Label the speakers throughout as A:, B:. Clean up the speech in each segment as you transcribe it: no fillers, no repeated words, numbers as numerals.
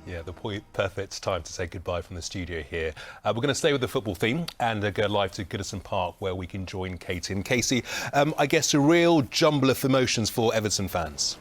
A: Yeah, the perfect time to say goodbye from the studio here. We're going to stay with the football theme and go live to Goodison Park, where we can join Katie. And Casey, I guess a real jumble of emotions for Everton fans.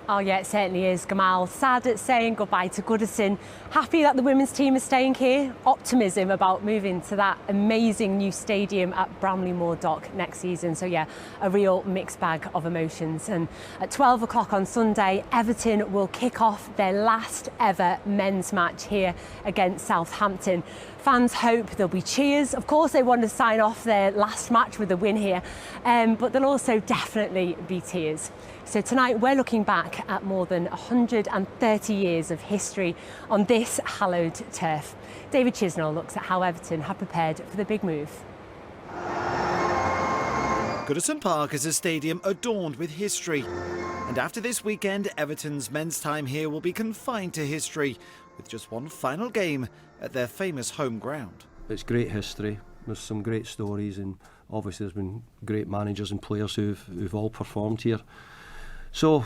B: Oh yeah, it certainly is, Gamal. Sad at saying goodbye to Goodison. Happy that the women's team is staying here. Optimism about moving to that amazing new stadium at Bramley-Moore Dock next season. So yeah, a real mixed bag of emotions. And at 12 o'clock on Sunday, Everton will kick off their last ever men's match here against Southampton. Fans hope there'll be cheers. Of course, they want to sign off their last match with a win here, but there'll also definitely be tears. So tonight we're looking back at more than 130 years of history on this hallowed turf. David Chisnall looks at how Everton have prepared for the big move.
C: Goodison Park is a stadium adorned with history. And after this weekend, Everton's men's time here will be confined to history, with just one final game at their famous home ground.
D: It's great history. There's some great stories, and obviously there's been great managers and players who've all performed here. So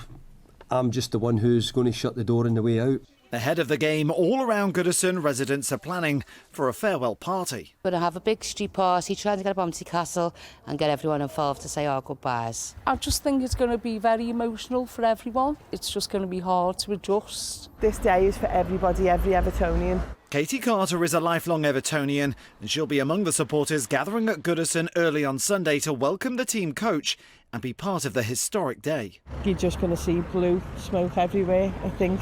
D: I'm just the one who's going to shut the door on the way out.
C: Ahead of the game, all around Goodison, residents are planning for a farewell party.
E: We're going to have a big street party, trying to get up onto Castle and get everyone involved to say our goodbyes.
F: I just think it's going to be very emotional for everyone. It's just going to be hard to adjust.
G: This day is for everybody, every Evertonian.
C: Katie Carter is a lifelong Evertonian, and she'll be among the supporters gathering at Goodison early on Sunday to welcome the team coach and be part of the historic day.
G: You're just going to see blue smoke everywhere, I think,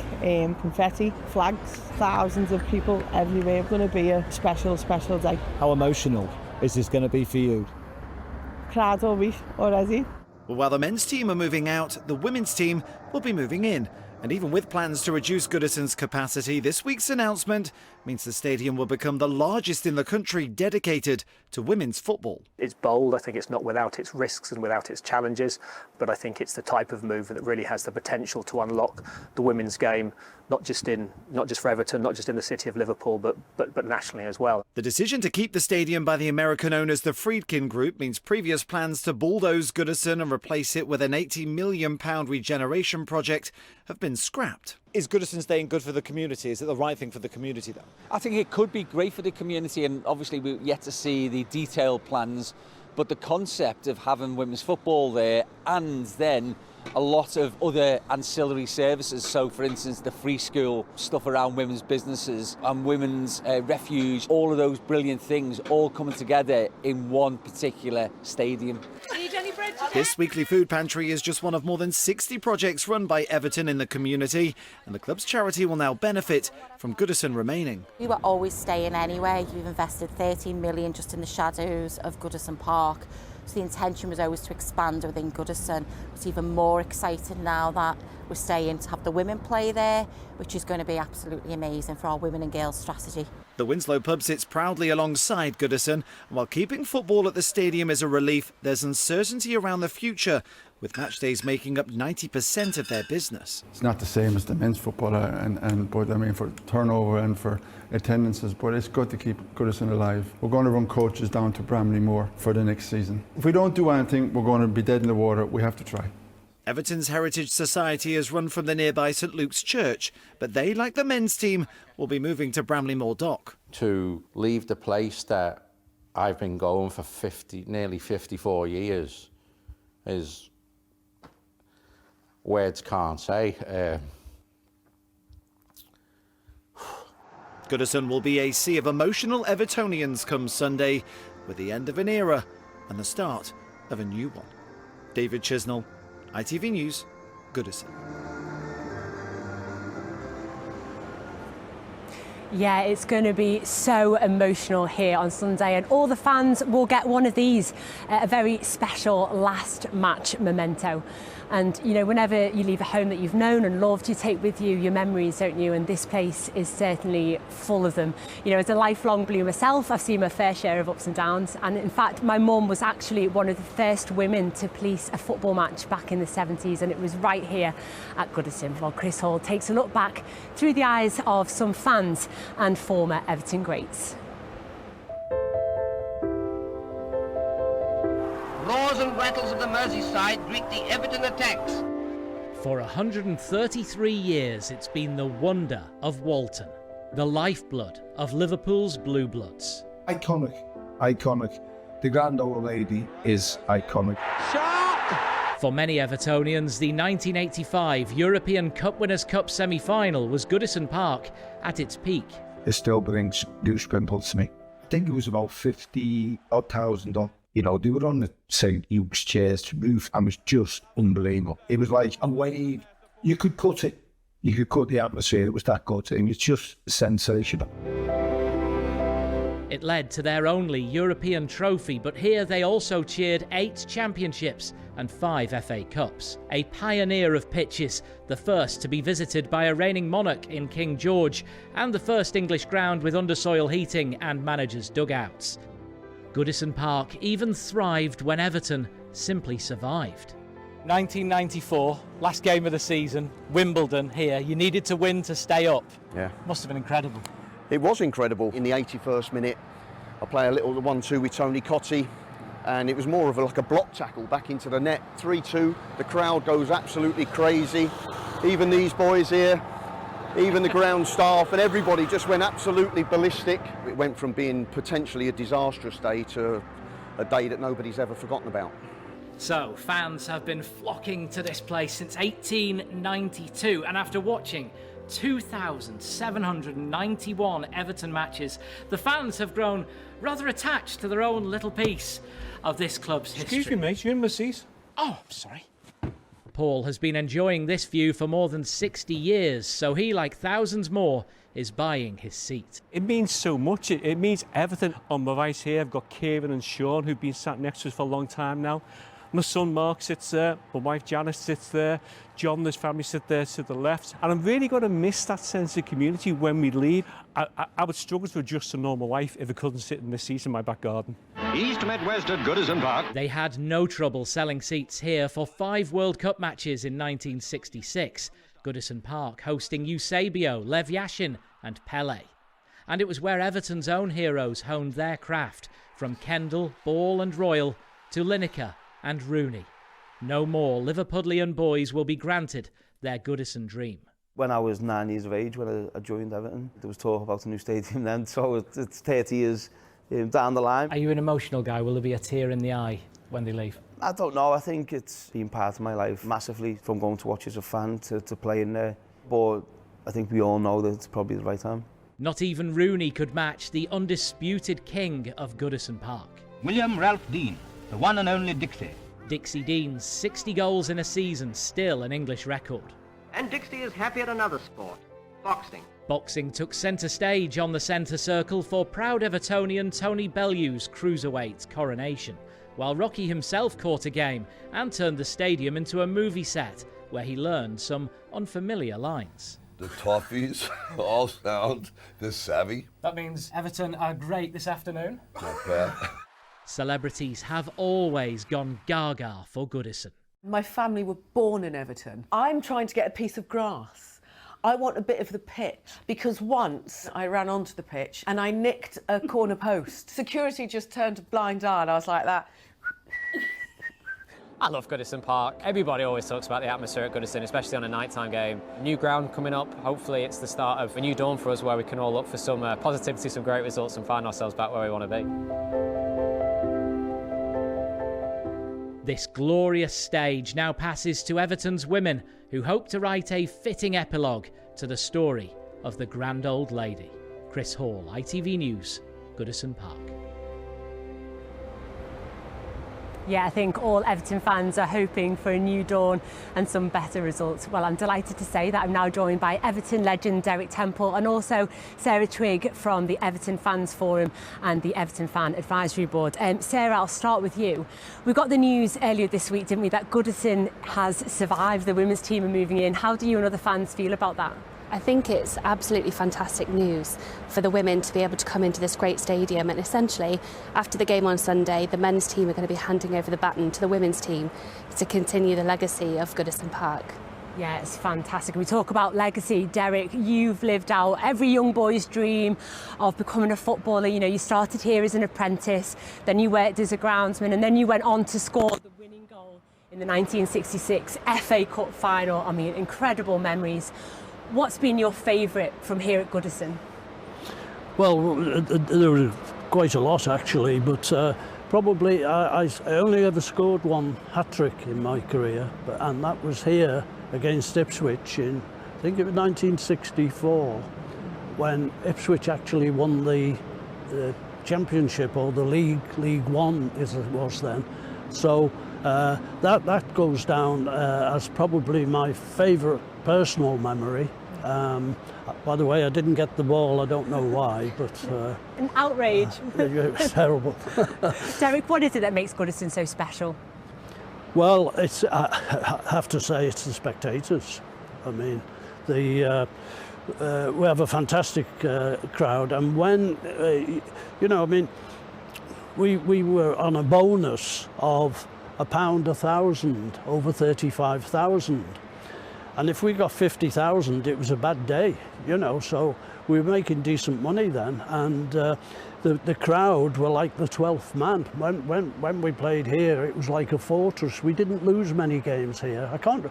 G: confetti, flags, thousands of people everywhere. It's going to be a special, special day.
H: How emotional is this going to be for you?
G: Cried all week already.
C: Well, while the men's team are moving out, the women's team will be moving in. And even with plans to reduce Goodison's capacity, this week's announcement means the stadium will become the largest in the country dedicated to women's football.
I: It's bold. I think it's not without its risks and without its challenges, but I think it's the type of move that really has the potential to unlock the women's game, not just for Everton, not just in the city of Liverpool, but nationally as well.
C: The decision to keep the stadium by the American owners, the Friedkin Group, means previous plans to bulldoze Goodison and replace it with an £80 million regeneration project have been scrapped.
H: Is Goodison staying good for the community? Is it the right thing for the community, though?
J: I think it could be great for the community, and obviously we're yet to see the detailed plans, but the concept of having women's football there and then a lot of other ancillary services, so for instance the free school stuff around women's businesses and women's refuge, all of those brilliant things all coming together in one particular stadium.
F: Need any bread?
C: This weekly food pantry is just one of more than 60 projects run by Everton in the community, and the club's charity will now benefit from Goodison remaining.
E: We were always staying anyway. We've invested 13 million just in the shadows of Goodison Park. So the intention was always to expand within Goodison. It's even more exciting now that we're staying to have the women play there, which is going to be absolutely amazing for our women and girls strategy.
C: The Winslow pub sits proudly alongside Goodison, and while keeping football at the stadium is a relief, there's uncertainty around the future, with match days making up 90% of their business.
K: It's not the same as the men's football, but I mean for turnover and for attendances, but it's good to keep Goodison alive. We're going to run coaches down to Bramley-Moore for the next season. If we don't do anything, we're going to be dead in the water. We have to try.
C: Everton's Heritage Society is run from the nearby St Luke's Church, but they, like the men's team, will be moving to Bramley-Moore Dock.
L: To leave the place that I've been going for nearly 54 years is words can't say.
C: Goodison will be a sea of emotional Evertonians come Sunday, with the end of an era and the start of a new one. David Chisnall, ITV News, Goodison.
B: Yeah, it's going to be so emotional here on Sunday, and all the fans will get one of these, a very special last match memento. And, you know, whenever you leave a home that you've known and loved, you take with you your memories, don't you? And this place is certainly full of them. You know, as a lifelong Blue myself, I've seen my fair share of ups and downs. And in fact, my mum was actually one of the first women to police a football match back in the 70s. And it was right here at Goodison. While Chris Hall takes a look back through the eyes of some fans and former Everton greats.
M: Roars and rattles of the Merseyside greet the Everton attacks. For 133 years, it's been the wonder of Walton, the lifeblood of Liverpool's Blue Bloods.
N: Iconic, iconic. The Grand Old Lady is iconic.
M: For many Evertonians, the 1985 European Cup Winners' Cup semi-final was Goodison Park at its peak.
N: It still brings goose pimples to me. I think it was about 50,000 odd. You know, they were on the St. Hugh's chairs roof and it was just unbelievable. It was like a wave. You could cut it. You could cut the atmosphere. It was that good. It was just sensational.
M: It led to their only European trophy, but here they also cheered 8 championships and 5 FA Cups. A pioneer of pitches, the first to be visited by a reigning monarch in King George, and the first English ground with undersoil heating and managers' dugouts. Goodison Park even thrived when Everton simply survived.
O: 1994, last game of the season, Wimbledon here. You needed to win to stay up.
P: Yeah.
O: Must have been incredible.
P: It was incredible. In the 81st minute, I play a little 1-2 with Tony Cottee, and it was more of like a block tackle back into the net. 3-2, the crowd goes absolutely crazy. Even these boys here, even the ground staff and everybody just went absolutely ballistic. It went from being potentially a disastrous day to a day that nobody's ever forgotten about.
M: So, fans have been flocking to this place since 1892, and after watching 2,791 Everton matches, the fans have grown rather attached to their own little piece of this club's history.
Q: Excuse me, mate, you're in my seat.
M: Oh, I'm sorry. Paul has been enjoying this view for more than 60 years, so he, like thousands more, is buying his seat.
Q: It means so much. It means Everton. On my right here, I've got Kieran and Sean, who've been sat next to us for a long time now. My son Mark sits there, my wife Janice sits there, John and his family sit there to the left. And I'm really going to miss that sense of community when we leave. I would struggle to adjust to normal life if I couldn't sit in this seat in my back garden.
M: East met West at Goodison Park. They had no trouble selling seats here for 5 World Cup matches in 1966. Goodison Park hosting Eusebio, Lev Yashin and Pele. And it was where Everton's own heroes honed their craft, from Kendall, Ball and Royal to Lineker and Rooney. No more Liverpudlian boys will be granted their Goodison dream.
R: When I was 9 years of age, when I joined Everton, there was talk about a new stadium then, so it's 30 years down the line.
M: Are you an emotional guy? Will there be a tear in the eye when they leave?
R: I don't know. I think it's been part of my life massively, from going to watch as a fan to playing there. But I think we all know that it's probably the right time.
M: Not even Rooney could match the undisputed king of Goodison Park.
S: William Ralph Dean, the one and only Dixie.
M: Dixie Dean's 60 goals in a season, still an English record.
T: And Dixie is happy at another sport, boxing.
M: Boxing took centre stage on the centre circle for proud Evertonian Tony Bellew's cruiserweight coronation, while Rocky himself caught a game and turned the stadium into a movie set where he learned some unfamiliar lines.
U: The Toffees all sound this savvy.
M: That means Everton are great this afternoon.
U: Not bad.
M: Celebrities have always gone gaga for Goodison.
V: My family were born in Everton. I'm trying to get a piece of grass. I want a bit of the pitch, because once I ran onto the pitch and I nicked a corner post. Security just turned a blind eye and I was like that.
W: I love Goodison Park. Everybody always talks about the atmosphere at Goodison, especially on a nighttime game. New ground coming up. Hopefully it's the start of a new dawn for us where we can all look for some positivity, some great results and find ourselves back where we want to be.
M: This glorious stage now passes to Everton's women, who hope to write a fitting epilogue to the story of the Grand Old Lady. Chris Hall, ITV News, Goodison Park.
B: Yeah, I think all Everton fans are hoping for a new dawn and some better results. Well, I'm delighted to say that I'm now joined by Everton legend Derek Temple and also Sarah Twigg from the Everton Fans Forum and the Everton Fan Advisory Board. Sarah, I'll start with you. We got the news earlier this week, didn't we, that Goodison has survived, the women's team are moving in. How do you and other fans feel about that?
X: I think it's absolutely fantastic news for the women to be able to come into this great stadium, and essentially after the game on Sunday the men's team are going to be handing over the baton to the women's team to continue the legacy of Goodison Park.
B: Yeah, it's fantastic. We talk about legacy. Derek, you've lived out every young boy's dream of becoming a footballer. You know, you started here as an apprentice, then you worked as a groundsman, and then you went on to score the winning goal In the 1966 FA Cup final, I mean, incredible memories. What's been your favourite from here at Goodison?
A: Well, there was quite a lot actually, but probably I only ever scored one hat-trick in my career, and that was here against Ipswich in, I think it was 1964, when Ipswich actually won the championship, or the League One as it was then. So that goes down as probably my favourite personal memory. By the way, I didn't get the ball, I don't know why, but...
B: An outrage.
A: It was terrible.
B: Derek, what is it that makes Goodison so special?
A: Well, I have to say it's the spectators. I mean, we have a fantastic crowd, and when, you know, I mean, we were on a bonus of £1 1,000, over 35,000. And if we got 50,000, it was a bad day, you know, so we were making decent money then. And the crowd were like the 12th man. When we played here, it was like a fortress. We didn't lose many games here. I can't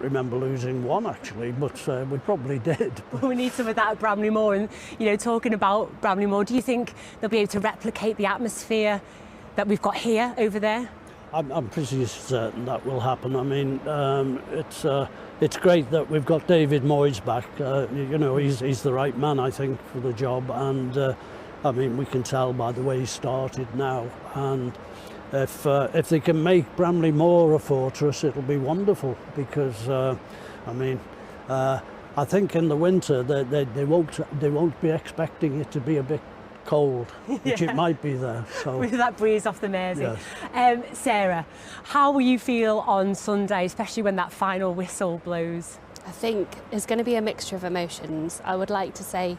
A: remember losing one actually, but we probably did.
B: We need some of that at Bramley Moor. And, you know, talking about Bramley Moor, do you think they'll be able to replicate the atmosphere that we've got here over there?
A: I'm pretty certain that will happen. I mean, it's great that we've got David Moyes back. You know, he's the right man, I think, for the job. And I mean, we can tell by the way he started now. And if they can make Bramley Moor a fortress, it'll be wonderful. Because I mean, I think in the winter they won't be expecting it to be a bit cold, which it might be there. So.
B: With that breeze off the Mersey.
A: Yes.
B: Sarah, how will you feel on Sunday, especially when that final whistle blows?
X: I think there's going to be a mixture of emotions. I would like to say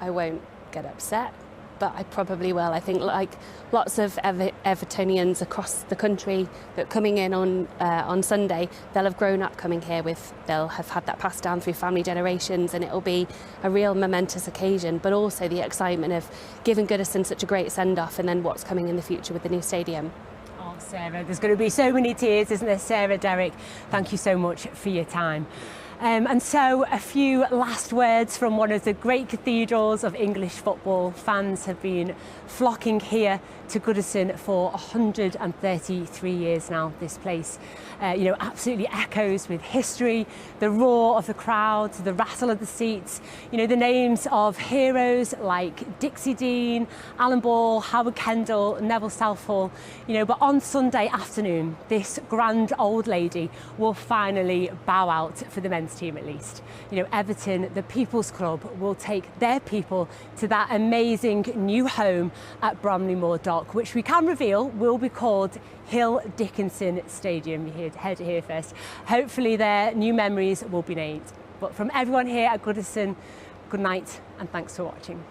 X: I won't get upset, but I probably will. I think, like lots of Evertonians across the country that are coming in on Sunday, they'll have grown up coming here they'll have had that passed down through family generations, and it'll be a real momentous occasion, but also the excitement of giving Goodison such a great send-off, and then what's coming in the future with the new stadium.
B: Oh, Sarah, there's going to be so many tears, isn't there? Sarah, Derek, thank you so much for your time. And so a few last words from one of the great cathedrals of English football. Fans have been flocking here to Goodison for 133 years now. This place, you know, absolutely echoes with history, the roar of the crowds, the rattle of the seats, you know, the names of heroes like Dixie Dean, Alan Ball, Howard Kendall, Neville Southall, you know, but on Sunday afternoon, this grand old lady will finally bow out for the men's team at least. You know, Everton, the People's Club, will take their people to that amazing new home at Bramley Moor Dock, which we can reveal will be called Hill Dickinson Stadium. You heard it here first. Hopefully their new memories will be named. But from everyone here at Goodison, good night and thanks for watching.